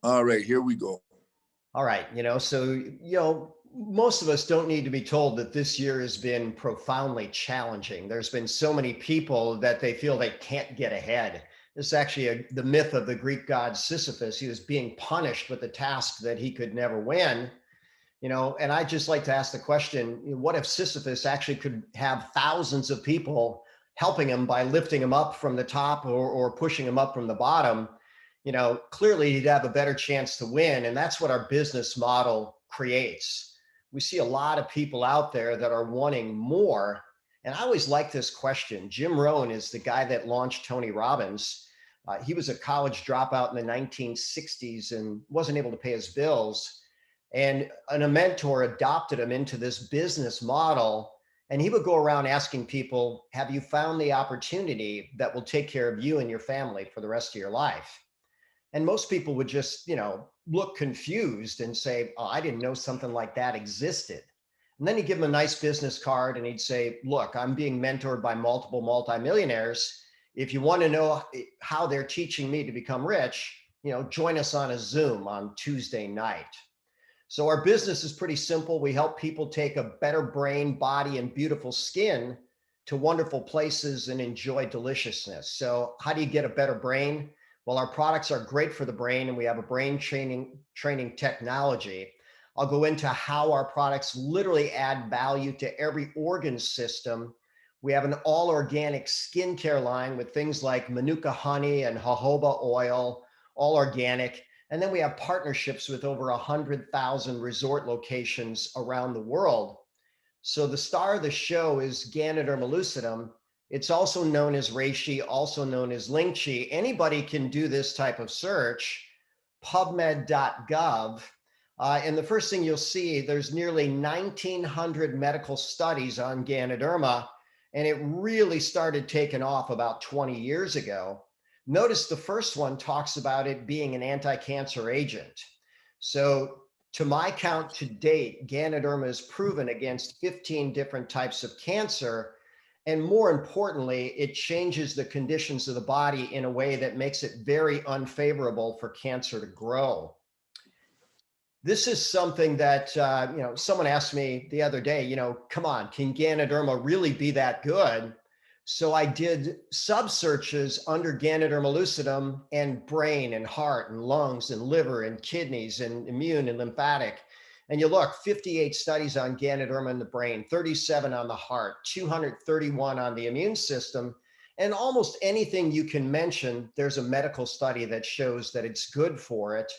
All right, here we go. All right. Most of us don't need to be told that this year has been profoundly challenging. There's been so many people that they feel they can't get ahead. This is actually the myth of the Greek god Sisyphus. He was being punished with a task that he could never win. And I just like to ask the question, what if Sisyphus actually could have thousands of people helping him by lifting him up from the top or pushing him up from the bottom? Clearly he'd have a better chance to win. And that's what our business model creates. We see a lot of people out there that are wanting more. And I always like this question. Jim Rohn is the guy that launched Tony Robbins. He was a college dropout in the 1960s and wasn't able to pay his bills. And a mentor adopted him into this business model. And he would go around asking people, have you found the opportunity that will take care of you and your family for the rest of your life? And most people would just, look confused and say, oh, I didn't know something like that existed. And then he'd give them a nice business card and he'd say, look, I'm being mentored by multiple multimillionaires. If you want to know how they're teaching me to become rich, join us on a Zoom on Tuesday night. So our business is pretty simple. We help people take a better brain, body, and beautiful skin to wonderful places and enjoy deliciousness. So how do you get a better brain? Well, our products are great for the brain, and we have a brain training technology. I'll go into how our products literally add value to every organ system. We have an all organic skincare line with things like Manuka honey and jojoba oil, all organic. And then we have partnerships with over 100,000 resort locations around the world. So the star of the show is Ganoderma lucidum. It's also known as reishi, also known as ling chi. Anybody can do this type of search, pubmed.gov. And the first thing you'll see, there's nearly 1,900 medical studies on Ganoderma, and it really started taking off about 20 years ago. Notice the first one talks about it being an anti-cancer agent. So to my count to date, Ganoderma is proven against 15 different types of cancer. And more importantly, it changes the conditions of the body in a way that makes it very unfavorable for cancer to grow. This is something that, someone asked me the other day, come on, can Ganoderma really be that good? So I did sub searches under Ganoderma lucidum and brain and heart and lungs and liver and kidneys and immune and lymphatic. And you look, 58 studies on Ganoderma in the brain, 37 on the heart, 231 on the immune system. And almost anything you can mention, there's a medical study that shows that it's good for it.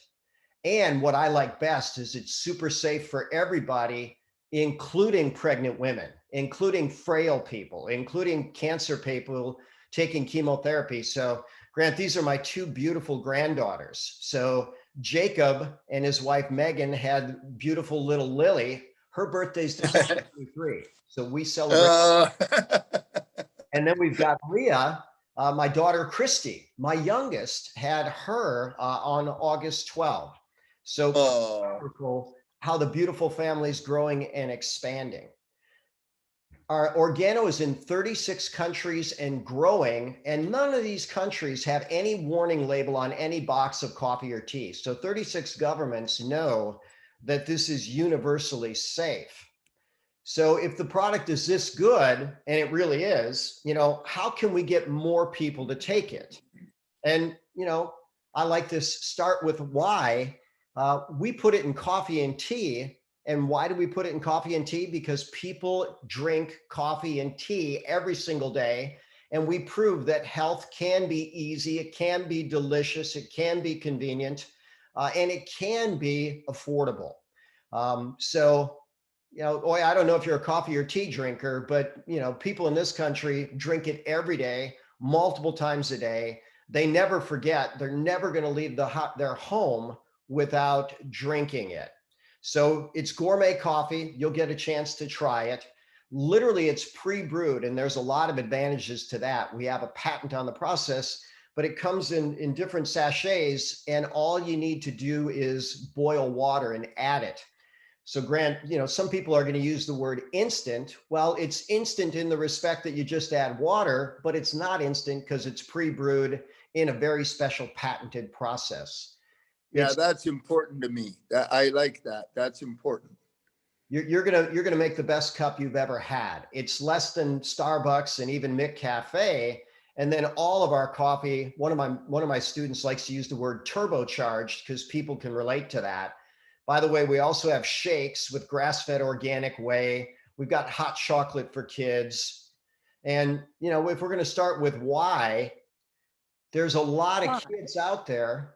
And what I like best is it's super safe for everybody, including pregnant women, including frail people, including cancer people taking chemotherapy. So, Grant, these are my two beautiful granddaughters. So, Jacob and his wife Megan had beautiful little Lily. Her birthday's December 23. So we celebrate. uh, And then we've got Leah, my daughter Christy, my youngest, had her on August 12th. So oh, powerful how the beautiful family is growing and expanding. Our Organo is in 36 countries and growing, and none of these countries have any warning label on any box of coffee or tea. So 36 governments know that this is universally safe. So if the product is this good, and it really is, how can we get more people to take it? And, I like this start with why. We put it in coffee and tea. And why do we put it in coffee and tea? Because people drink coffee and tea every single day. And we prove that health can be easy, it can be delicious, it can be convenient, and it can be affordable. Ooy, I don't know if you're a coffee or tea drinker, but people in this country drink it every day, multiple times a day. They never forget. They're never going to leave their home without drinking it. So it's gourmet coffee. You'll get a chance to try it. Literally, it's pre-brewed, and there's a lot of advantages to that. We have a patent on the process, but it comes in different sachets, and all you need to do is boil water and add it. So Grant, some people are going to use the word instant. Well, it's instant in the respect that you just add water, but it's not instant because it's pre-brewed in a very special patented process. Yeah, that's important to me. I like that. That's important. You're gonna make the best cup you've ever had. It's less than Starbucks and even Mick Cafe. And then all of our coffee, one of my students likes to use the word turbocharged because people can relate to that. By the way, we also have shakes with grass-fed organic whey. We've got hot chocolate for kids. And if we're going to start with why, there's a lot of kids out there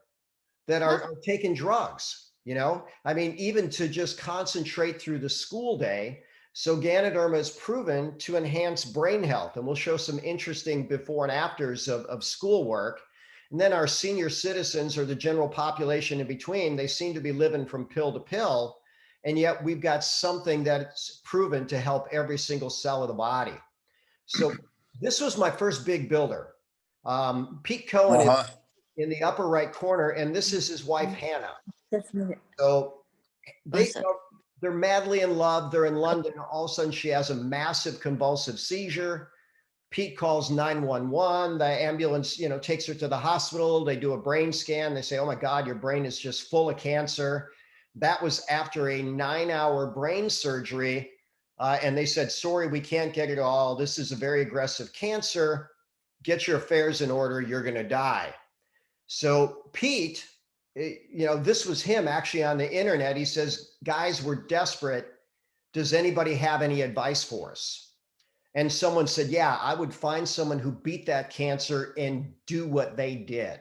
that are taking drugs, I mean, even to just concentrate through the school day. So Ganoderma is proven to enhance brain health, and we'll show some interesting before and afters of schoolwork. And then our senior citizens, or the general population in between, they seem to be living from pill to pill. And yet we've got something that's proven to help every single cell of the body. So this was my first big builder. Pete Cohen is in the upper right corner, and this is his wife, Hannah. So they're madly in love. They're in London. All of a sudden, she has a massive convulsive seizure. Pete calls 911. The ambulance, takes her to the hospital. They do a brain scan. They say, "Oh my God, your brain is just full of cancer." That was after a 9-hour brain surgery. And they said, "Sorry, we can't get it all. This is a very aggressive cancer. Get your affairs in order. You're going to die." So Pete, this was him actually on the internet. He says, "Guys, we're desperate. Does anybody have any advice for us?" And someone said, "Yeah, I would find someone who beat that cancer and do what they did."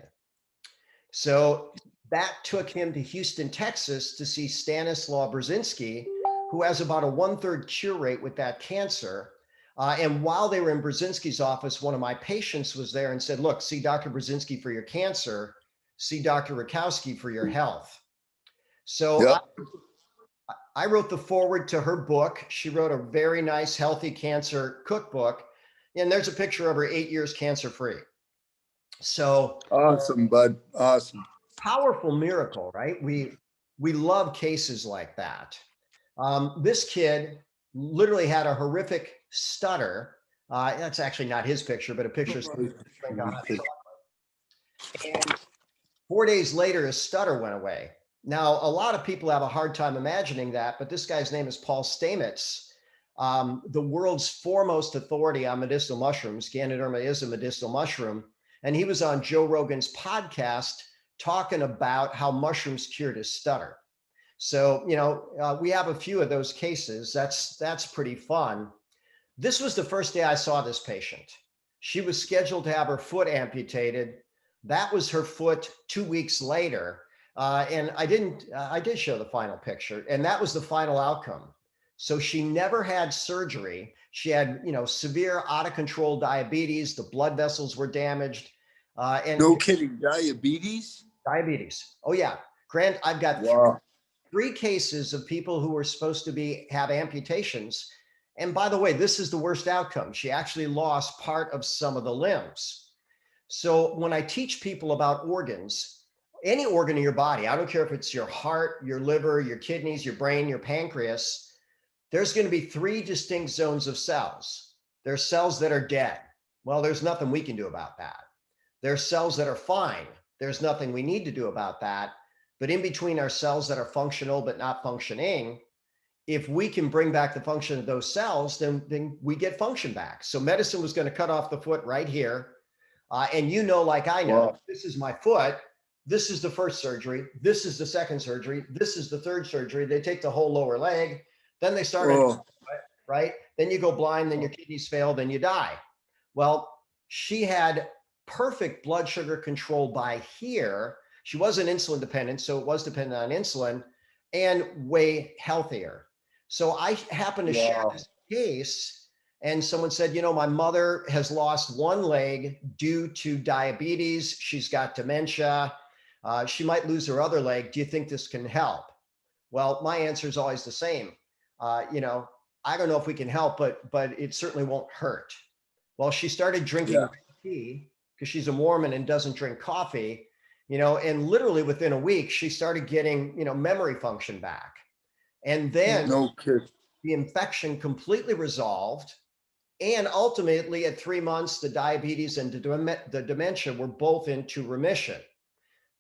So that took him to Houston, Texas to see Stanislaw Brzezinski, who has about a 1/3 cure rate with that cancer. And while they were in Brzezinski's office, one of my patients was there and said, "Look, see Dr. Brzezinski for your cancer, see Dr. Rakowski for your health." So I wrote the foreword to her book. She wrote a very nice, healthy cancer cookbook. And there's a picture of her 8 years cancer-free. So awesome, bud. Awesome. Powerful miracle, right? We love cases like that. This kid literally had a horrific stutter. That's actually not his picture, but a picture of and 4 days later, his stutter went away. Now, a lot of people have a hard time imagining that, but this guy's name is Paul Stamets, the world's foremost authority on medicinal mushrooms. Ganoderma is a medicinal mushroom. And he was on Joe Rogan's podcast talking about how mushrooms cured his stutter. So, we have a few of those cases. That's pretty fun. This was the first day I saw this patient. She was scheduled to have her foot amputated. That was her foot 2 weeks later. And I did show the final picture, and that was the final outcome. So she never had surgery. She had, severe out of control diabetes. The blood vessels were damaged. And no kidding, diabetes? Diabetes. Oh yeah. Grant, I've got three cases of people who were supposed to have amputations. And by the way, this is the worst outcome. She actually lost part of some of the limbs. So when I teach people about organs, any organ in your body, I don't care if it's your heart, your liver, your kidneys, your brain, your pancreas, there's going to be 3 distinct zones of cells. There's cells that are dead. Well, there's nothing we can do about that. There's cells that are fine. There's nothing we need to do about that. But in between our cells that are functional but not functioning, if we can bring back the function of those cells, then we get function back. So medicine was going to cut off the foot right here. And like I know, this is my foot. This is the first surgery. This is the second surgery. This is the third surgery. They take the whole lower leg. Then they start, right? Then you go blind, then your kidneys fail, then you die. Well, she had perfect blood sugar control by here. She wasn't insulin dependent, so it was dependent on insulin, and way healthier. So I happened to share this case, and someone said, my mother has lost one leg due to diabetes. She's got dementia. She might lose her other leg. Do you think this can help? Well, my answer is always the same. I don't know if we can help, but it certainly won't hurt. Well, she started drinking tea because she's a Mormon and doesn't drink coffee, and literally within a week, she started getting, memory function back. And then the infection completely resolved. And ultimately at 3 months, the diabetes and the dementia were both into remission.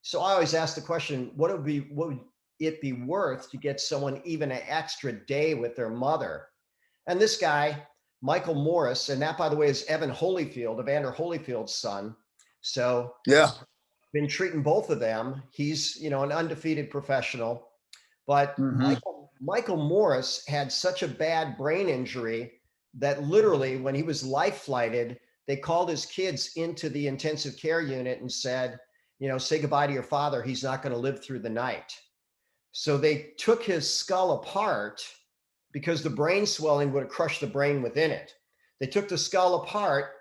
So I always ask the question, what would it be worth to get someone even an extra day with their mother? And this guy, Michael Morris, and that, by the way, is Evan Holyfield, Evander Holyfield's son. So Yeah. been treating both of them. He's, an undefeated professional. But Hmm. Michael Morris had such a bad brain injury that literally, when he was life flighted, they called his kids into the intensive care unit and said, say goodbye to your father. He's not going to live through the night. So they took his skull apart because the brain swelling would have crushed the brain within it. They took the skull apart,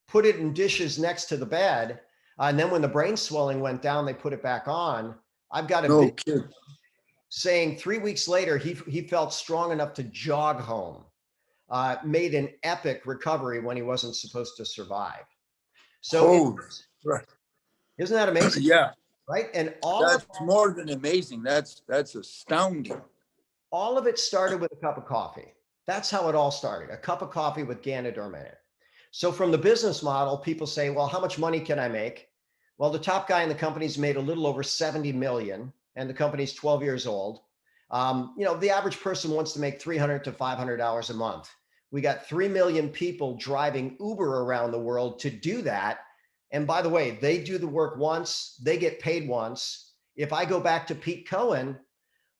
put it in dishes next to the bed, and then when the brain swelling went down, they put it back on. I've got a No video kid. saying 3 weeks later, he felt strong enough to jog home, made an epic recovery when he wasn't supposed to survive. So Oh, right. isn't that amazing? Yeah. Right? And That's more than amazing. That's astounding. all of it started with a cup of coffee. That's how it all started, a cup of coffee with Ganoderm in it. So from the business model, people say, well, how much money can I make? Well, the top guy in the company's made a little over 70 million, and the company's 12 years old. The average person wants to make $300 to $500 a month. We got 3 million people driving Uber around the world to do that. And by the way, they do the work once, they get paid once. If I go back to Pete Cohen,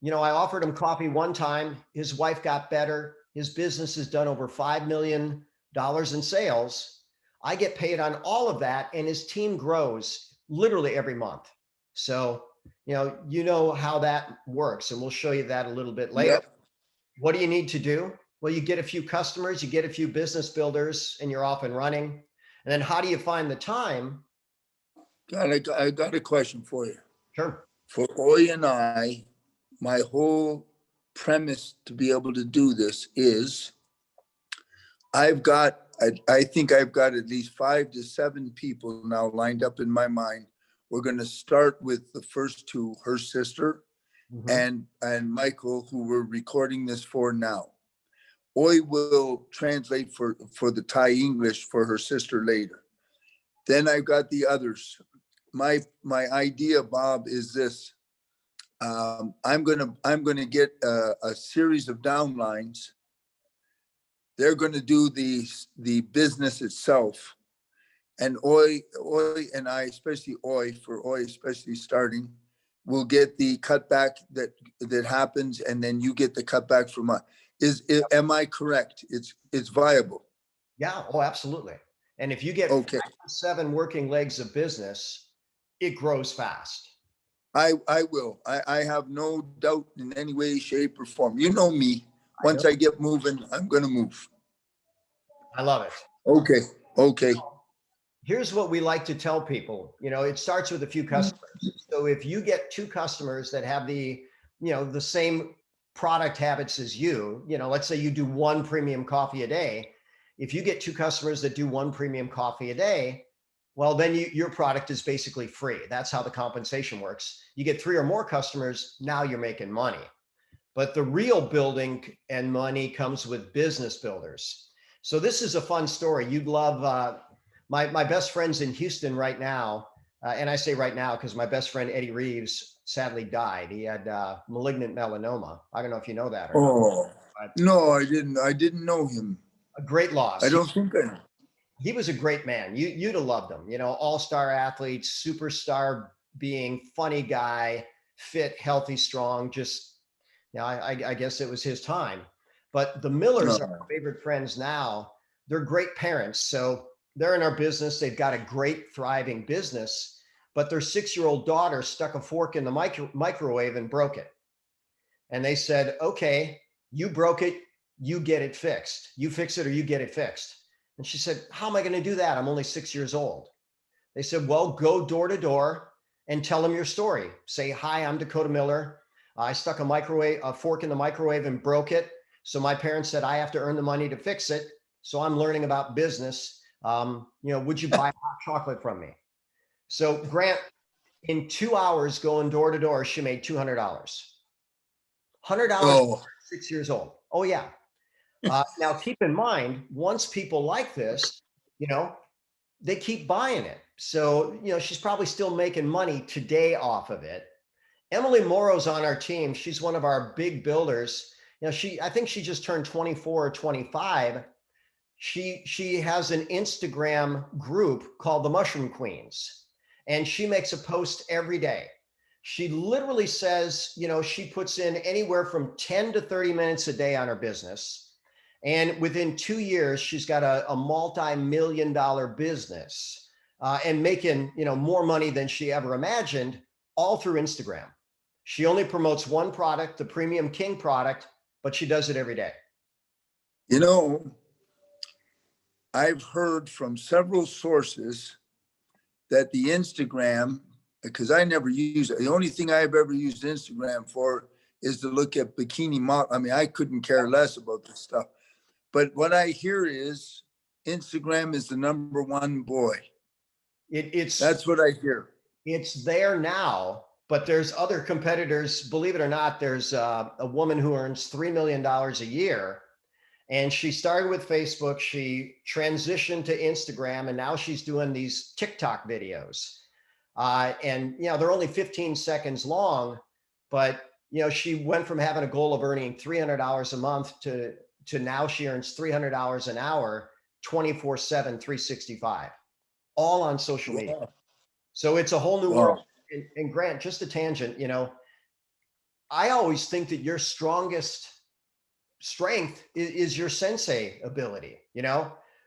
I offered him coffee one time. His wife got better. His business has done over $5 million in sales. I get paid on all of that, and his team grows literally every month. So, how that works, and we'll show you that a little bit later. Yep. What do you need to do? Well, you get a few customers, you get a few business builders, and you're off and running. And then how do you find the time? I got a question for you. Sure. For Oy and I, my whole premise to be able to do this is I think I've got at least 5 to 7 people now lined up in my mind. We're going to start with the first two, her sister Mm-hmm. and Michael, who we're recording this for now. Oy will translate for the Thai English for her sister later. Then I've got the others. My idea, Bob, is this. I'm gonna get a series of downlines. They're gonna do the business itself, and Oy and I, especially Oy, for Oy especially starting, will get the cutback that happens, and then you get the cutback from us. Am I correct? It's viable. Yeah. Oh, absolutely. And if you get Okay. 5 to 7 working legs of business, it grows fast. I will. I have no doubt in any way, shape, or form. You know me. I know. Once I get moving, I'm gonna move. I love it. Okay. Okay. Here's what we like to tell people. It starts with a few customers. So if you get 2 customers that have the same product habits as let's say you do 1 premium coffee a day. If you get 2 customers that do 1 premium coffee a day, well, then your product is basically free. That's how the compensation works. You get 3 or more customers, now you're making money. But the real building and money comes with business builders. So this is a fun story. You'd love my best friend's in Houston right now. And I say right now because my best friend Eddie Reeves sadly died. He had malignant melanoma. I don't know if you know that or not. Oh But no, I didn't. I didn't know him. a great loss. I don't think I. He was a great man. You'd have loved him. All-star athlete, superstar being, funny guy, fit, healthy, strong. Just I guess it was his time. But the Millers are No. our favorite friends now. They're great parents. So they're in our business. They've got a great, thriving business. But their 6-year-old daughter stuck a fork in the microwave and broke it. And they said, okay, you broke it. You get it fixed. You fix it or you get it fixed. And she said, how am I going to do that? I'm only 6 years old. They said, well, go door to door and tell them your story. Say, hi, I'm Dakota Miller. I stuck a fork in the microwave and broke it. So my parents said I have to earn the money to fix it. So I'm learning about business. Would you buy hot chocolate from me? So Grant, in 2 hours going door to door, she made $200. $100, Oh. 6 years old. Oh yeah. Now keep in mind, once people like this, they keep buying it. So, she's probably still making money today off of it. Emily Morrow's on our team. She's one of our big builders. I think she just turned 24 or 25. She has an Instagram group called the Mushroom Queens, and she makes a post every day. She literally says, she puts in anywhere from 10 to 30 minutes a day on her business. And within 2 years, she's got a multi-million-dollar business and making, more money than she ever imagined, all through Instagram. She only promotes one product, the Premium King product, but she does it every day. I've heard from several sources that the Instagram, because I never use it, the only thing I've ever used Instagram for is to look at bikini model. I mean, I couldn't care less about this stuff. But what I hear is Instagram is the number one boy. That's what I hear. It's there now, but there's other competitors. Believe it or not, there's a woman who earns $3 million a year. And she started with Facebook. She transitioned to Instagram, and now she's doing these TikTok videos. And they're only 15 seconds long, but she went from having a goal of earning $300 a month to now she earns $300 an hour, 24/7, 365, all on social media. Wow. So it's a whole new world. And Grant, just a tangent, I always think that your strongest strength is your sensei ability.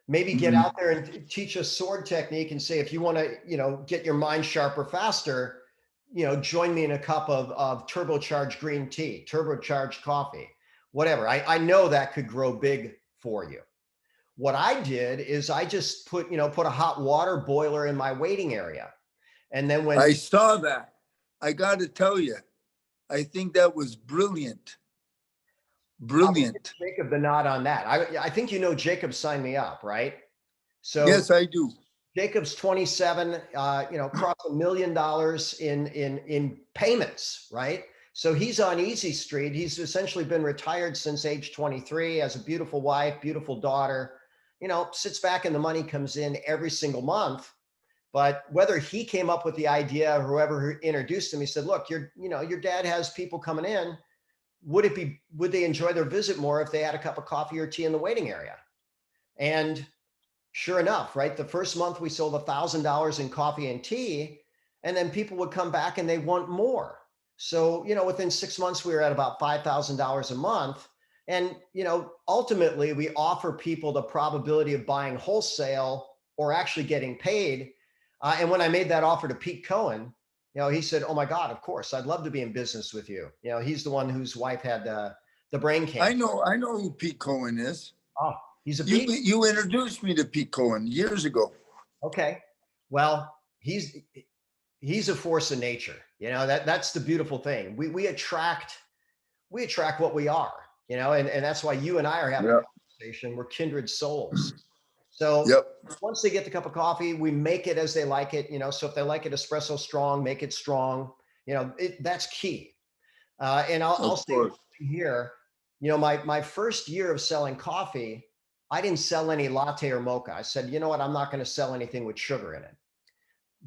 Maybe get out there and teach a sword technique and say, if you want to, get your mind sharper faster, join me in a cup of turbocharged green tea, turbocharged coffee, whatever. I know that could grow big for you. What I did is I just put a hot water boiler in my waiting area. And then when I saw that, I got to tell you, I think that was brilliant. Brilliant. Jacob the nod on that. I think Jacob signed me up, right? So yes, I do. Jacob's 27, crossed $1 million in payments, right? So he's on easy street. He's essentially been retired since age 23, has a beautiful wife, beautiful daughter, sits back and the money comes in every single month. But whether he came up with the idea or whoever introduced him, he said, look, your dad has people coming in. Would they enjoy their visit more if they had a cup of coffee or tea in the waiting area? And sure enough, right? The first month we sold $1,000 in coffee and tea, and then people would come back and they want more. So, within 6 months, we were at about $5,000 a month. And, ultimately we offer people the probability of buying wholesale or actually getting paid. And when I made that offer to Pete Cohen, he said, oh my God, of course, I'd love to be in business with you. He's the one whose wife had the brain cancer. I know who Pete Cohen is. Oh, he's a beast. You introduced me to Pete Cohen years ago. Okay. Well, he's a force of nature. That's the beautiful thing. We attract what we are, and that's why you and I are having a conversation. We're kindred souls. So once they get the cup of coffee, we make it as they like it, so if they like it espresso strong, make it strong, that's key. And I'll say here, my first year of selling coffee, I didn't sell any latte or mocha. I said, you know what, I'm not going to sell anything with sugar in it.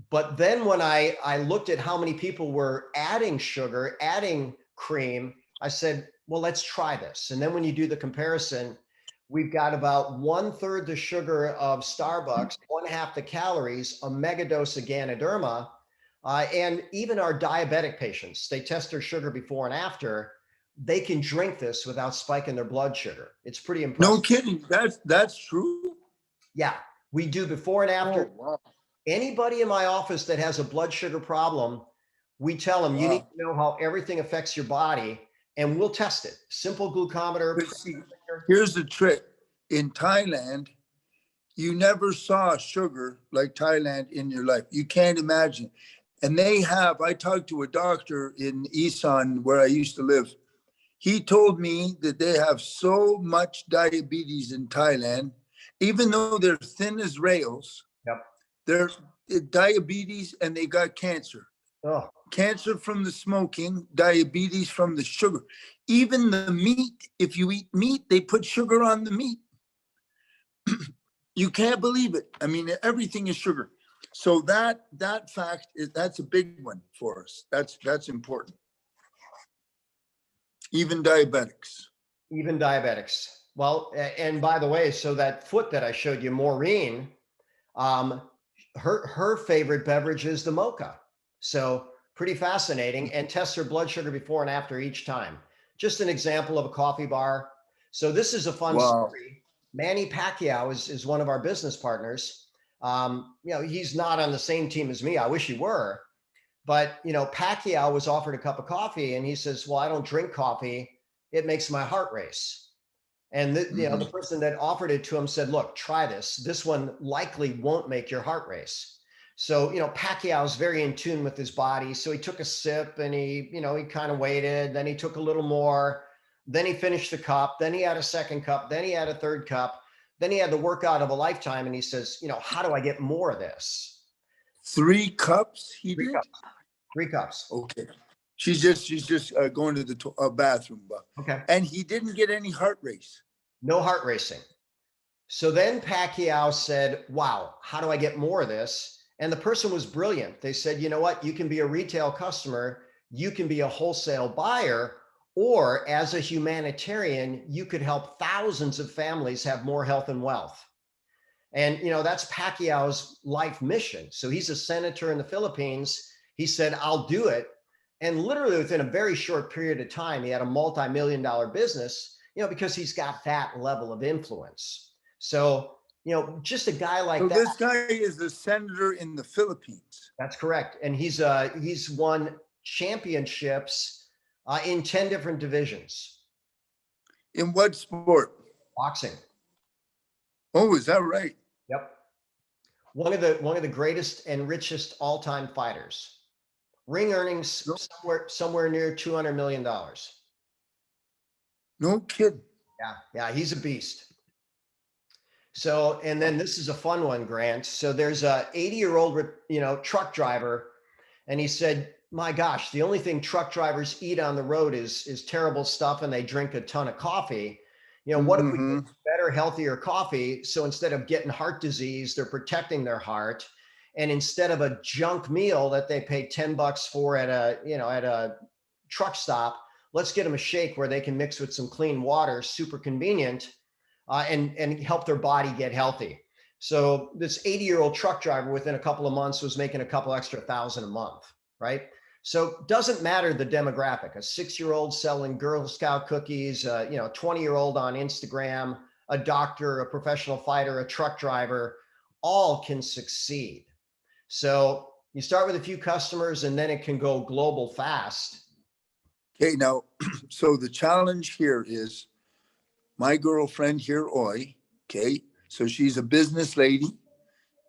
But then when I looked at how many people were adding sugar, adding cream, I said, well, let's try this. And then when you do the comparison, we've got about 1/3 the sugar of Starbucks, 1/2 the calories, a mega dose of Ganoderma. And even our diabetic patients, they test their sugar before and after, they can drink this without spiking their blood sugar. It's pretty impressive. No kidding. That's true. Yeah, we do before and after. Oh, wow. Anybody in my office that has a blood sugar problem, we tell them, you need to know how everything affects your body, and we'll test it. Simple glucometer. Here's the trick. In Thailand, you never saw sugar like Thailand in your life. You can't imagine. And I talked to a doctor in Isan where I used to live. He told me that they have so much diabetes in Thailand, even though they're thin as rails. Yep. They're diabetes and they got cancer. Oh. Cancer from the smoking, diabetes from the sugar. Even the meat, if you eat meat, they put sugar on the meat. You can't believe it. I mean, everything is sugar. So that fact is, that's a big one for us. That's important. Even diabetics. Even diabetics. Well, and by the way, so that foot that I showed you, Maureen, um, her favorite beverage is the mocha. So pretty fascinating, and tests her blood sugar before and after each time. Just an example of a coffee bar. So this is a fun Wow. story. Manny Pacquiao is one of our business partners. He's not on the same team as me. I wish he were. But Pacquiao was offered a cup of coffee, and he says, "Well, I don't drink coffee. It makes my heart race." And the person that offered it to him said, "Look, try this. This one likely won't make your heart race." So Pacquiao's very in tune with his body. So he took a sip, and he kind of waited. Then he took a little more. Then he finished the cup. Then he had a second cup. Then he had a third cup. Then he had the workout of a lifetime. And he says, "How do I get more of this?" 3 cups he Three did? cups. 3 cups. Okay. She's just going to the bathroom. Okay. And he didn't get any heart race. No heart racing. So then Pacquiao said, "Wow, how do I get more of this?" And the person was brilliant. They said, "You know what? You can be a retail customer, you can be a wholesale buyer, or as a humanitarian, you could help thousands of families have more health and wealth." And that's Pacquiao's life mission. So he's a senator in the Philippines. He said, "I'll do it." And literally within a very short period of time, he had a multi-million-dollar business, because he's got that level of influence. So, just a guy like So that. this guy is a senator in the Philippines. That's correct. And he's won championships in 10 different divisions. In what sport? Boxing. Oh, is that right? Yep. One of the greatest and richest all-time fighters. Ring earnings somewhere near $200 million. No kidding. Yeah, he's a beast. So, and then this is a fun one, Grant. So there's a 80-year-old, truck driver, and he said, "My gosh, the only thing truck drivers eat on the road is terrible stuff, and they drink a ton of coffee. What if we get better, healthier coffee? So instead of getting heart disease, they're protecting their heart, and instead of a junk meal that they pay $10 for at a truck stop, let's get them a shake where they can mix with some clean water, super convenient." And help their body get healthy. So this 80-year-old truck driver within a couple of months was making a couple extra thousand a month, right? So doesn't matter the demographic. A 6-year-old selling Girl Scout cookies, a 20-year-old on Instagram, a doctor, a professional fighter, a truck driver, all can succeed. So you start with a few customers, and then it can go global fast. Okay, now, so the challenge here is my girlfriend here, Ooy. Okay, so she's a business lady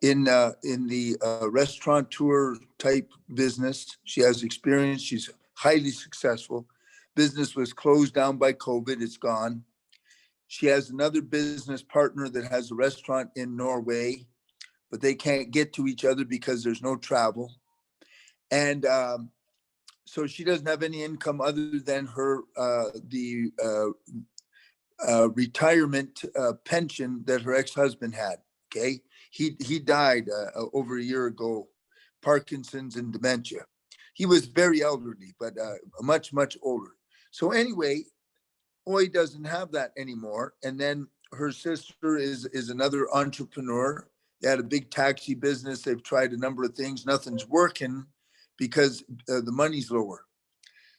in the restaurateur type business. She has experience. She's highly successful. Business was closed down by COVID. It's gone. She has another business partner that has a restaurant in Norway, but they can't get to each other because there's no travel. And so she doesn't have any income other than her retirement pension that her ex-husband had. Okay, he died over a year ago, Parkinson's and dementia. He was very elderly, but much older. So anyway, Ooy doesn't have that anymore. And then her sister is another entrepreneur. They had a big taxi business. They've tried a number of things. Nothing's working because the money's lower.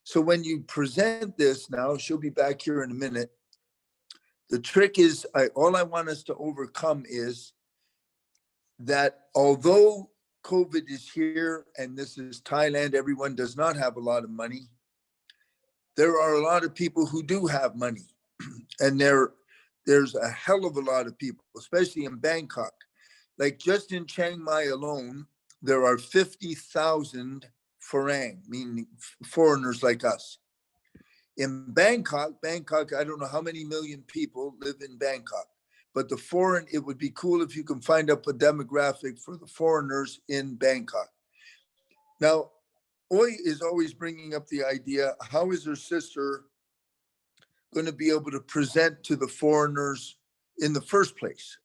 So when you present this now, she'll be back here in a minute. The trick is, all I want us to overcome is that although COVID is here and this is Thailand, everyone does not have a lot of money. There are a lot of people who do have money. And there's a hell of a lot of people, especially in Bangkok. Like just in Chiang Mai alone, there are 50,000 Farang, meaning foreigners like us. In Bangkok, I don't know how many million people live in Bangkok, but it would be cool if you can find up a demographic for the foreigners in Bangkok. Now, Ooy is always bringing up the idea, how is her sister going to be able to present to the foreigners in the first place?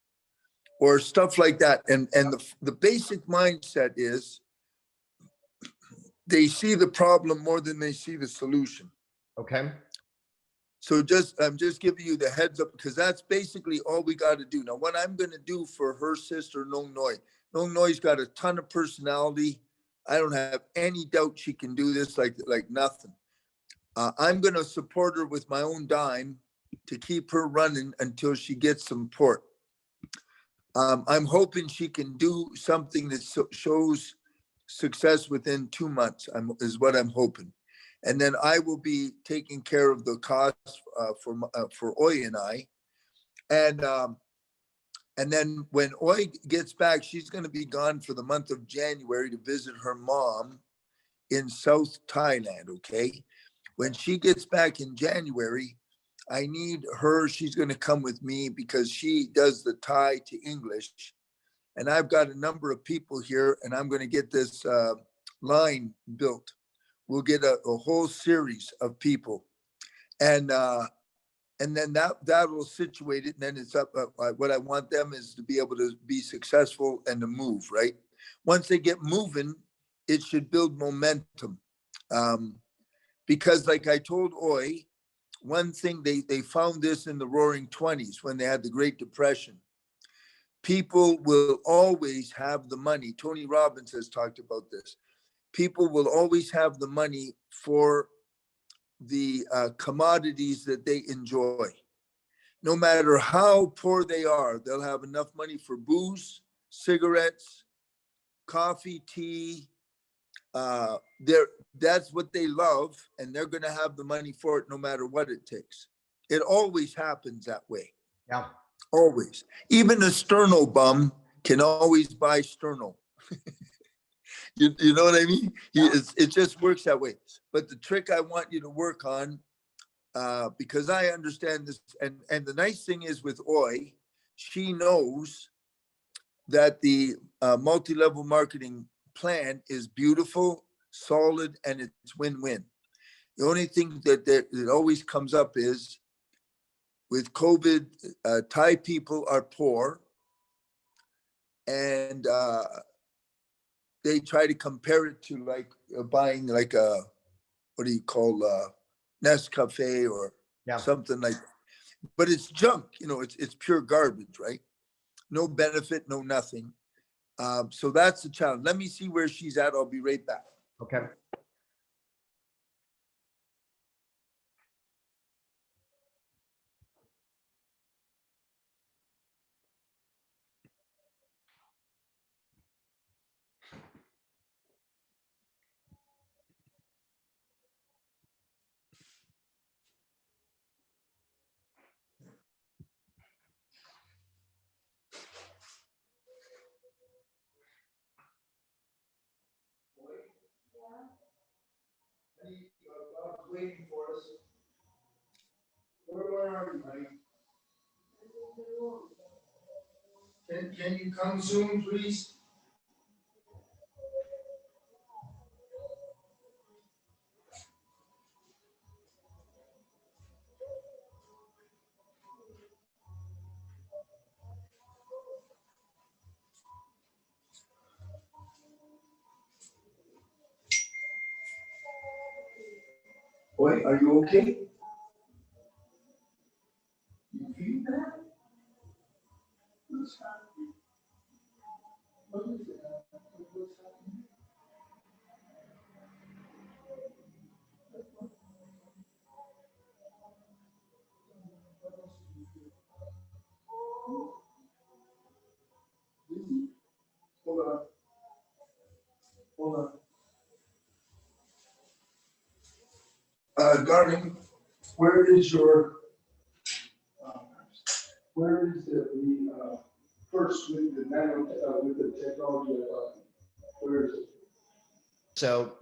or stuff like that. And the basic mindset is they see the problem more than they see the solution. Okay. So I'm just giving you the heads up, because that's basically all we got to do. Now, what I'm going to do for her sister, Nong Noi. Nong Noi's got a ton of personality. I don't have any doubt she can do this like nothing. I'm going to support her with my own dime to keep her running until she gets some support. I'm hoping she can do something that shows success within 2 months, is what I'm hoping. And then I will be taking care of the costs for Ooy and I. And then when Ooy gets back, she's going to be gone for the month of January to visit her mom in South Thailand, okay? When she gets back in January, I need her, she's going to come with me because she does the Thai to English. And I've got a number of people here, and I'm going to get this line built. We'll get a whole series of people. And then that will situate it. And then it's up. What I want them is to be able to be successful and to move, right? Once they get moving, it should build momentum. Because like I told Ooy, one thing they found this in the roaring 20s when they had the Great Depression. People will always have the money. Tony Robbins has talked about this. People will always have the money for the commodities that they enjoy. No matter how poor they are, they'll have enough money for booze, cigarettes, coffee, tea. That's what they love, and they're going to have the money for it no matter what it takes. It always happens that way. Yeah. Always. Even a sterno bum can always buy sterno. You know what I mean? It just works that way. But the trick I want you to work on, because I understand this, and the nice thing is with Ooy, she knows that the multi-level marketing plan is beautiful, solid, and it's win-win. The only thing that always comes up is with COVID, Thai people are poor, and they try to compare it to like buying like a, what do you call, Nescafe or something like that. But it's junk, it's pure garbage, right? No benefit, no nothing. So that's the challenge. Let me see where she's at. I'll be right back. Okay. Waiting for us. Where are you, honey? Can you come soon, please? Boy, are you okay? You feel that? What's happening? What is it? What's happening? Busy? Hold on. Hold on. Darling, where is your, uh, where is the first with the nano, with the technology? Where is it? So,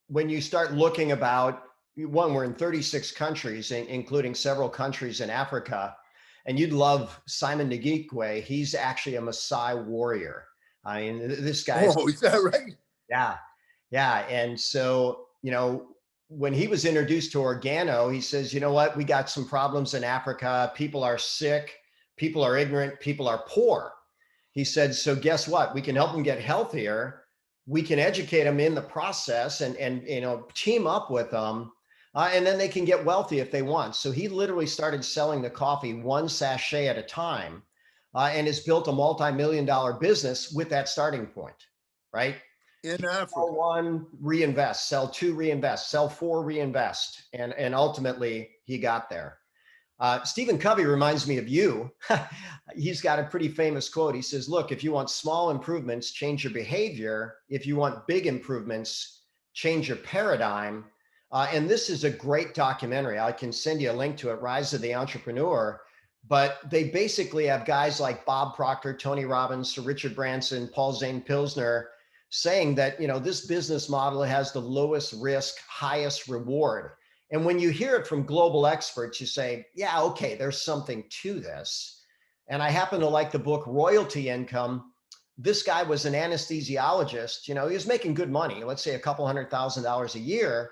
when you start looking about, one, we're in 36 countries, including several countries in Africa, and you'd love Simon Ngikwe. He's actually a Maasai warrior. I mean, this guy. Oh, is that right? Yeah. Yeah. And so, when he was introduced to Organo, he says, you know what, we got some problems in Africa. People are sick, people are ignorant, people are poor. He said, so guess what? We can help them get healthier. We can educate them in the process and team up with them. And then they can get wealthy if they want. So he literally started selling the coffee one sachet at a time, and has built a multi-million-dollar business with that starting point, right? In Africa. Sell one, reinvest, sell two, reinvest, sell four, reinvest. And ultimately he got there. Stephen Covey reminds me of you. He's got a pretty famous quote. He says, look, if you want small improvements, change your behavior. If you want big improvements, change your paradigm. And this is a great documentary. I can send you a link to it, Rise of the Entrepreneur. But they basically have guys like Bob Proctor, Tony Robbins, Sir Richard Branson, Paul Zane Pilsner saying that, this business model has the lowest risk, highest reward. And when you hear it from global experts, you say, yeah, okay, there's something to this. And I happen to like the book Royalty Income. This guy was an anesthesiologist. He was making good money, let's say a couple $100,000 a year,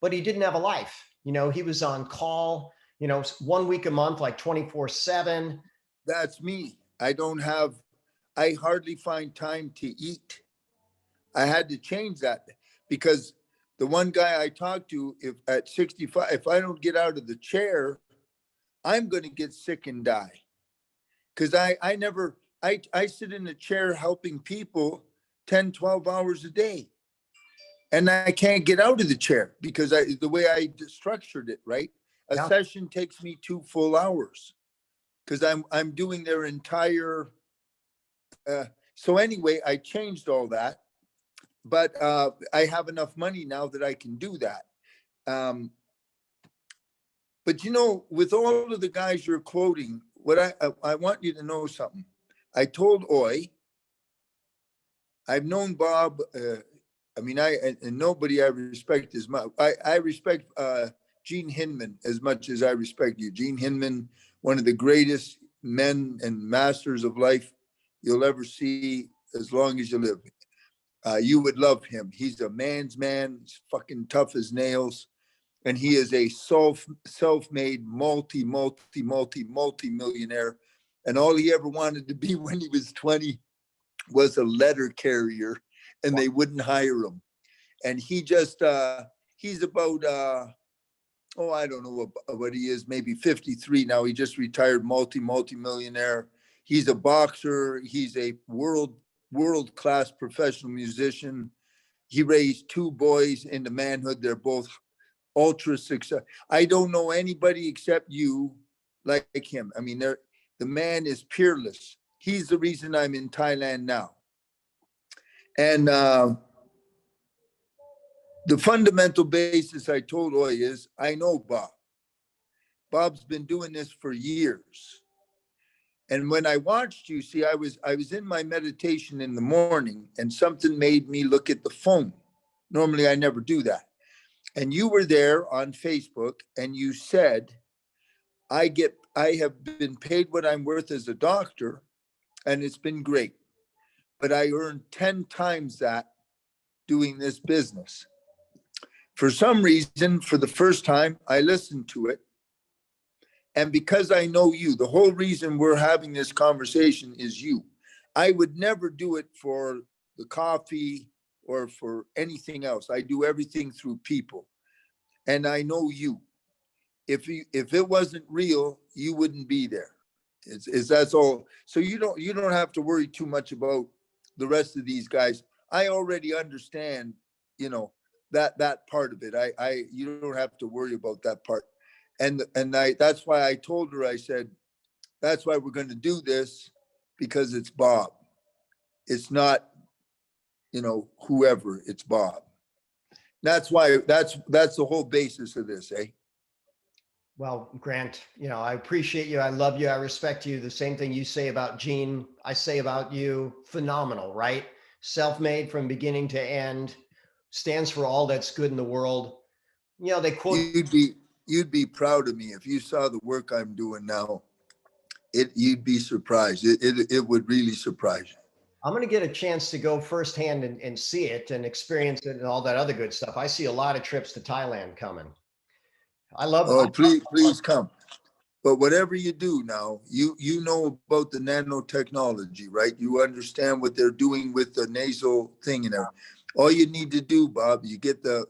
but he didn't have a life. He was on call, 1 week a month, like 24/7. That's me. I hardly find time to eat. I had to change that because the one guy I talked to, if at 65, if I don't get out of the chair, I'm going to get sick and die. Because I sit in the chair helping people 10, 12 hours a day. And I can't get out of the chair because the way I structured it, right? A session takes me 2 full hours because I'm doing their entire. So anyway, I changed all that. But I have enough money now that I can do that. But with all of the guys you're quoting, what I want you to know something. I told Ooy, I've known Bob. And nobody I respect as much. I respect Gene Hinman as much as I respect you. Gene Hinman, one of the greatest men and masters of life you'll ever see as long as you live. You would love him. He's a man's man. He's fucking tough as nails. And he is a self-made multi-millionaire. And all he ever wanted to be when he was 20 was a letter carrier, and they wouldn't hire him. And he just, he's about, I don't know what he is, maybe 53 now. He just retired, multi-millionaire. He's a boxer. He's a world-class professional musician. He raised 2 boys into manhood. They're both ultra success. I don't know anybody except you like him. I mean, the man is peerless. He's the reason I'm in Thailand now. And the fundamental basis I told Ooy is, I know Bob. Bob's been doing this for years. And when I watched you, see, I was in my meditation in the morning and something made me look at the phone. Normally, I never do that. And you were there on Facebook and you said, I have been paid what I'm worth as a doctor, and it's been great. But I earned 10 times that doing this business. For some reason, for the first time, I listened to it. And because I know you, the whole reason we're having this conversation is you. I would never do it for the coffee or for anything else. I do everything through people. And I know you. If it wasn't real, you wouldn't be there. That's all. So you don't have to worry too much about the rest of these guys. I already understand, that part of it. You don't have to worry about that part. And that's why I told her, I said, that's why we're going to do this, because it's Bob. It's not, whoever, it's Bob. That's why that's the whole basis of this, eh? Well, Grant, I appreciate you. I love you. I respect you. The same thing you say about Gene, I say about you. Phenomenal, right? Self-made from beginning to end, stands for all that's good in the world. They quote. You'd be proud of me if you saw the work I'm doing now. You'd be surprised. It would really surprise you. I'm going to get a chance to go firsthand and see it and experience it and all that other good stuff. I see a lot of trips to Thailand coming. I love. Oh, please come. But whatever you do now, you know about the nanotechnology, right? You understand what they're doing with the nasal thing and everything. All you need to do, Bob, you get the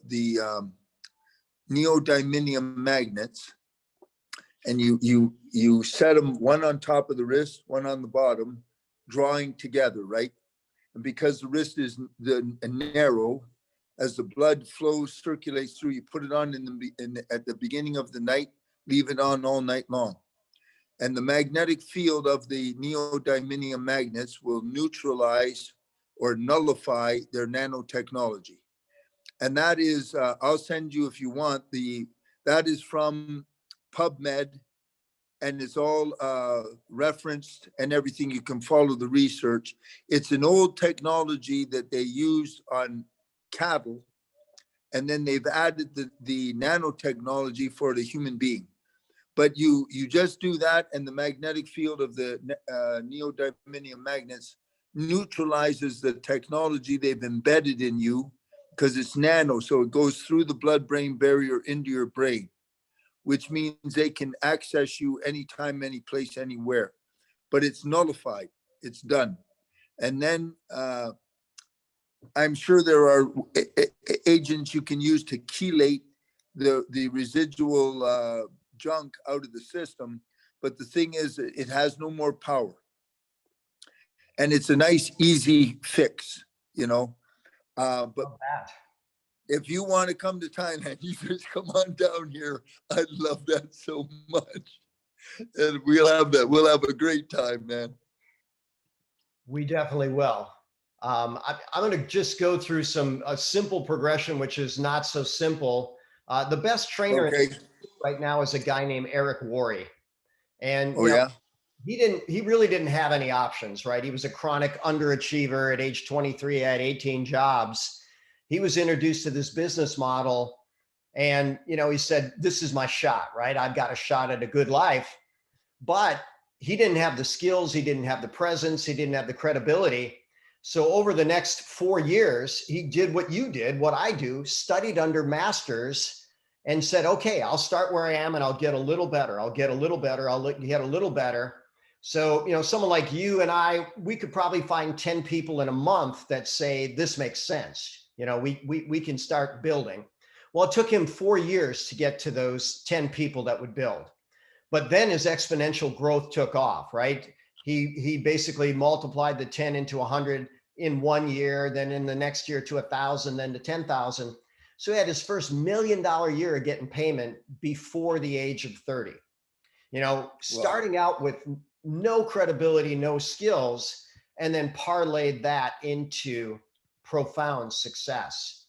neodymium magnets, and you set them one on top of the wrist, one on the bottom, drawing together, right? And because the wrist is narrow, as the blood flows, circulates through, you put it on at the beginning of the night, leave it on all night long. And the magnetic field of the neodymium magnets will neutralize or nullify their nanotechnology. And that is, I'll send you if you want, that is from PubMed, and it's all referenced and everything. You can follow the research. It's an old technology that they used on cattle, and then they've added the nanotechnology for the human being. But you just do that, and the magnetic field of the neodymium magnets neutralizes the technology they've embedded in you, because it's nano, so it goes through the blood-brain barrier into your brain, which means they can access you anytime, any place, anywhere. But it's nullified. It's done. And then I'm sure there are agents you can use to chelate the residual junk out of the system. But the thing is, it has no more power. And it's a nice, easy fix, you know. But if you want to come to Thailand, you just come on down here. I'd love that so much. And we'll have a great time, man. We definitely will. I'm going to just go through a simple progression, which is not so simple. The best trainer right now is a guy named Eric Worre. And he really didn't have any options, right? He was a chronic underachiever. At age 23, he had 18 jobs. He was introduced to this business model, and he said, this is my shot, right? I've got a shot at a good life. But he didn't have the skills, he didn't have the presence, he didn't have the credibility. So over the next 4 years, he did what you did, what I do, studied under masters, and said, okay, I'll start where I am and I'll get a little better. I'll get a little better. I'll get a little better. So, someone like you and I, we could probably find 10 people in a month that say, this makes sense. We can start building. Well, it took him 4 years to get to those 10 people that would build. But then his exponential growth took off, right? He basically multiplied the 10 into 100 in 1 year, then in the next year to 1,000, then to 10,000. So he had his first $1 million year of getting payment before the age of 30. Starting out with no credibility, no skills, and then parlayed that into profound success.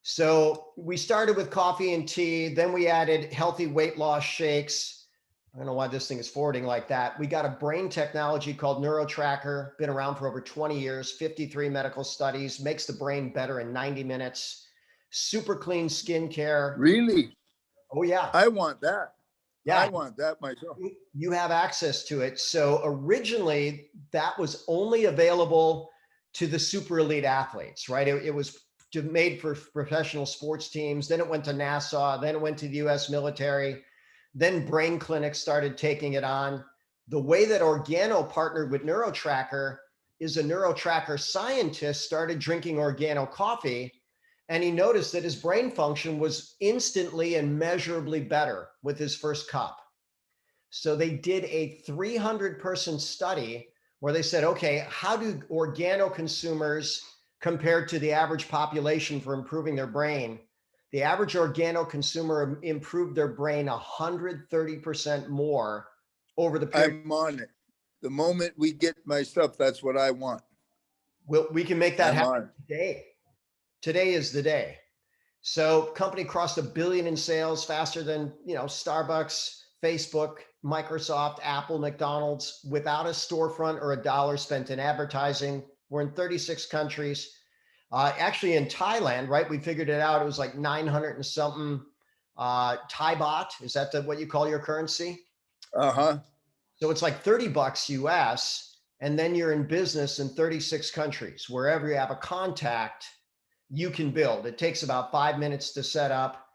So we started with coffee and tea, then we added healthy weight loss shakes. I don't know why this thing is forwarding like that. We got a brain technology called NeuroTracker, been around for over 20 years, 53 medical studies, makes the brain better in 90 minutes, super clean skincare. Really? Oh, yeah. I want that. Yeah. I want that myself. You have access to it. So originally, that was only available to the super elite athletes, right? It was made for professional sports teams. Then it went to NASA. Then it went to the US military. Then brain clinics started taking it on. The way that Organo partnered with NeuroTracker is a NeuroTracker scientist started drinking Organo coffee, and he noticed that his brain function was instantly and measurably better with his first cup. So they did a 300-person study where they said, okay, how do Organo consumers compare to the average population for improving their brain? The average Organo consumer improved their brain 130% more over the period. I'm on it. The moment we get my stuff, that's what I want. We can make that happen today. Today is the day. So company crossed $1 billion in sales faster than Starbucks, Facebook, Microsoft, Apple, McDonald's, without a storefront or a dollar spent in advertising. We're in 36 countries. Actually in Thailand, right? We figured it out. It was like 900 and something Thai baht. Is that what you call your currency? Uh-huh. So it's like $30 US, and then you're in business in 36 countries. Wherever you have a contact, you can build. It takes about 5 minutes to set up.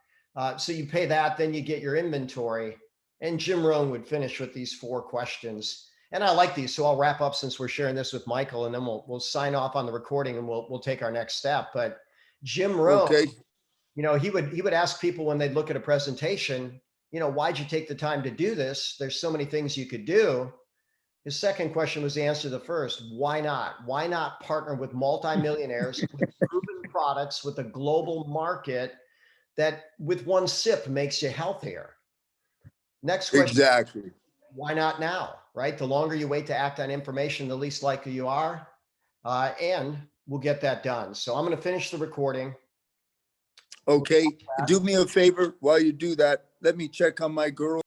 So you pay that, then you get your inventory. And Jim Rohn would finish with these 4 questions. And I like these, so I'll wrap up since we're sharing this with Michael, and then we'll sign off on the recording and we'll take our next step. But Jim Rohn, Okay. he would ask people when they'd look at a presentation, why'd you take the time to do this? There's so many things you could do. His second question was the answer to the first. Why not? Why not partner with multimillionaires with proven products with a global market that with one sip makes you healthier? Next question, Exactly. why not now, right? The longer you wait to act on information, the least likely you are. And we'll get that done. So I'm going to finish the recording. Okay. Do me a favor while you do that. Let me check on my girl.